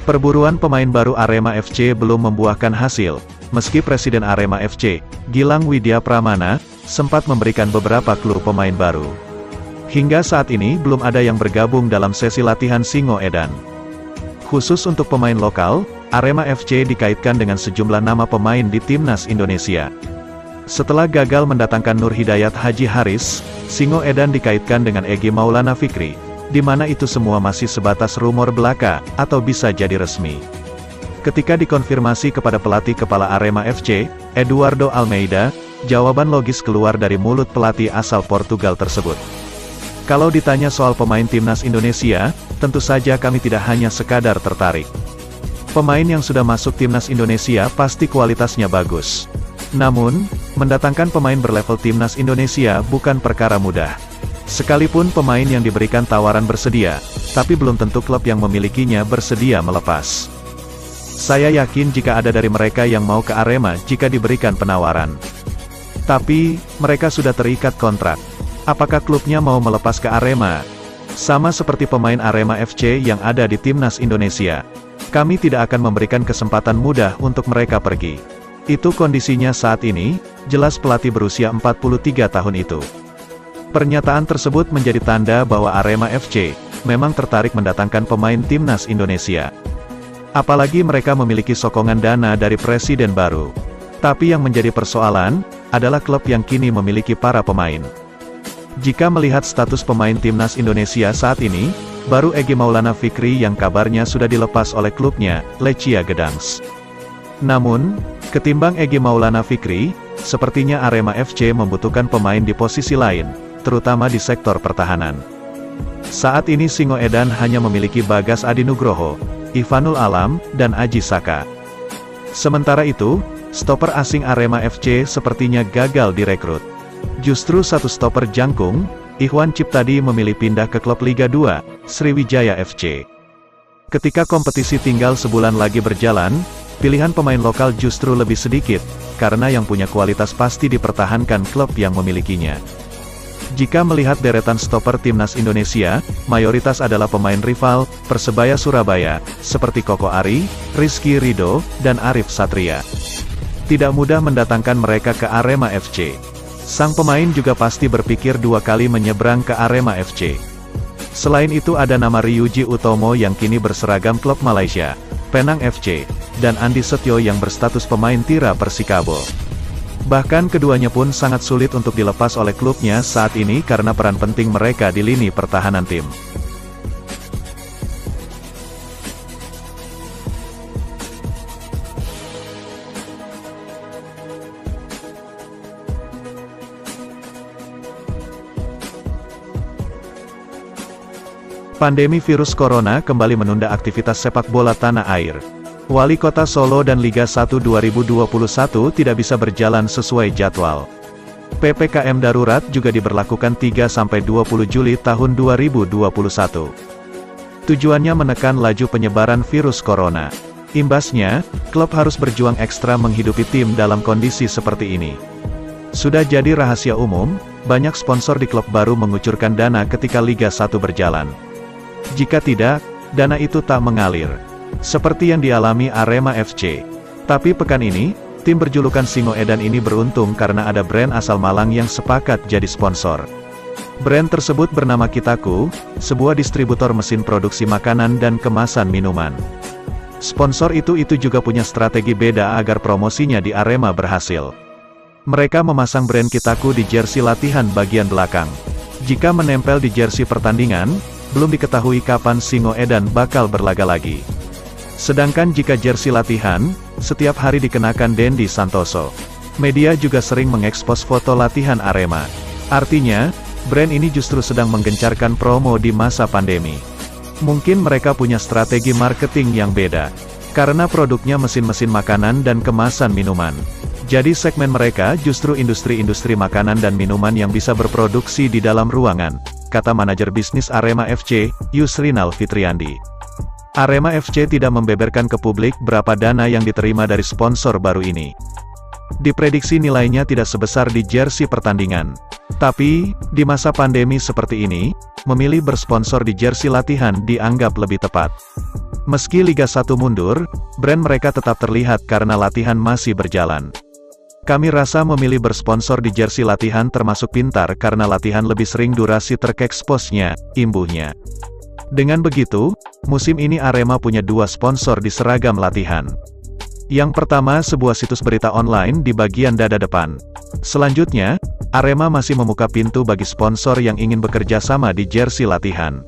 Perburuan pemain baru Arema FC belum membuahkan hasil, meski Presiden Arema FC, Gilang Widya Pramana, sempat memberikan beberapa clue pemain baru. Hingga saat ini belum ada yang bergabung dalam sesi latihan Singoedan. Khusus untuk pemain lokal, Arema FC dikaitkan dengan sejumlah nama pemain di Timnas Indonesia. Setelah gagal mendatangkan Nur Hidayat Haji Haris, Singoedan dikaitkan dengan Egy Maulana Fikri, di mana itu semua masih sebatas rumor belaka, atau bisa jadi resmi. Ketika dikonfirmasi kepada pelatih kepala Arema FC, Eduardo Almeida, jawaban logis keluar dari mulut pelatih asal Portugal tersebut. Kalau ditanya soal pemain Timnas Indonesia, tentu saja kami tidak hanya sekadar tertarik. Pemain yang sudah masuk Timnas Indonesia pasti kualitasnya bagus. Namun, mendatangkan pemain berlevel Timnas Indonesia bukan perkara mudah. Sekalipun pemain yang diberikan tawaran bersedia, tapi belum tentu klub yang memilikinya bersedia melepas. Saya yakin jika ada dari mereka yang mau ke Arema jika diberikan penawaran. Tapi, mereka sudah terikat kontrak. Apakah klubnya mau melepas ke Arema? Sama seperti pemain Arema FC yang ada di Timnas Indonesia. Kami tidak akan memberikan kesempatan mudah untuk mereka pergi. Itu kondisinya saat ini, jelas pelatih berusia 43 tahun itu. Pernyataan tersebut menjadi tanda bahwa Arema FC memang tertarik mendatangkan pemain Timnas Indonesia. Apalagi mereka memiliki sokongan dana dari presiden baru. Tapi yang menjadi persoalan adalah klub yang kini memiliki para pemain. Jika melihat status pemain Timnas Indonesia saat ini, baru Egy Maulana Fikri yang kabarnya sudah dilepas oleh klubnya, Lechia Gdansk. Namun, ketimbang Egy Maulana Fikri, sepertinya Arema FC membutuhkan pemain di posisi lain, terutama di sektor pertahanan. Saat ini Singoedan hanya memiliki Bagas Adi Nugroho, Ivanul Alam, dan Aji Saka. Sementara itu, stoper asing Arema FC sepertinya gagal direkrut. Justru satu stoper jangkung, Ikhwan Ciptadi memilih pindah ke klub Liga 2, Sriwijaya FC. Ketika kompetisi tinggal sebulan lagi berjalan, pilihan pemain lokal justru lebih sedikit, karena yang punya kualitas pasti dipertahankan klub yang memilikinya. Jika melihat deretan stoper Timnas Indonesia, mayoritas adalah pemain rival, Persebaya Surabaya, seperti Koko Ari, Rizky Ridho, dan Arif Satria. Tidak mudah mendatangkan mereka ke Arema FC. Sang pemain juga pasti berpikir dua kali menyeberang ke Arema FC. Selain itu ada nama Ryuji Utomo yang kini berseragam klub Malaysia, Penang FC, dan Andi Setyo yang berstatus pemain Tira Persikabo. Bahkan keduanya pun sangat sulit untuk dilepas oleh klubnya saat ini karena peran penting mereka di lini pertahanan tim. Pandemi virus corona kembali menunda aktivitas sepak bola tanah air. Wali Kota Solo dan Liga 1 2021 tidak bisa berjalan sesuai jadwal. PPKM darurat juga diberlakukan 3-20 Juli tahun 2021. Tujuannya menekan laju penyebaran virus corona. Imbasnya, klub harus berjuang ekstra menghidupi tim dalam kondisi seperti ini. Sudah jadi rahasia umum, banyak sponsor di klub baru mengucurkan dana ketika Liga 1 berjalan. Jika tidak, dana itu tak mengalir. Seperti yang dialami Arema FC. Tapi pekan ini, tim berjulukan Singoedan ini beruntung karena ada brand asal Malang yang sepakat jadi sponsor. Brand tersebut bernama Kitaku, sebuah distributor mesin produksi makanan dan kemasan minuman. Sponsor itu juga punya strategi beda agar promosinya di Arema berhasil. Mereka memasang brand Kitaku di jersey latihan bagian belakang. Jika menempel di jersey pertandingan, belum diketahui kapan Singoedan bakal berlaga lagi. Sedangkan jika jersey latihan, setiap hari dikenakan Dendi Santoso. Media juga sering mengekspos foto latihan Arema. Artinya, brand ini justru sedang menggencarkan promo di masa pandemi. Mungkin mereka punya strategi marketing yang beda. Karena produknya mesin-mesin makanan dan kemasan minuman. Jadi segmen mereka justru industri-industri makanan dan minuman yang bisa berproduksi di dalam ruangan, kata manajer bisnis Arema FC, Yusrinal Fitriandi. Arema FC tidak membeberkan ke publik berapa dana yang diterima dari sponsor baru ini. Diprediksi nilainya tidak sebesar di jersey pertandingan. Tapi, di masa pandemi seperti ini, memilih bersponsor di jersey latihan dianggap lebih tepat. Meski Liga 1 mundur, brand mereka tetap terlihat karena latihan masih berjalan. Kami rasa memilih bersponsor di jersey latihan termasuk pintar karena latihan lebih sering durasi terkexposnya, imbuhnya. Dengan begitu, musim ini Arema punya 2 sponsor di seragam latihan. Yang pertama sebuah situs berita online di bagian dada depan. Selanjutnya, Arema masih membuka pintu bagi sponsor yang ingin bekerja sama di jersey latihan.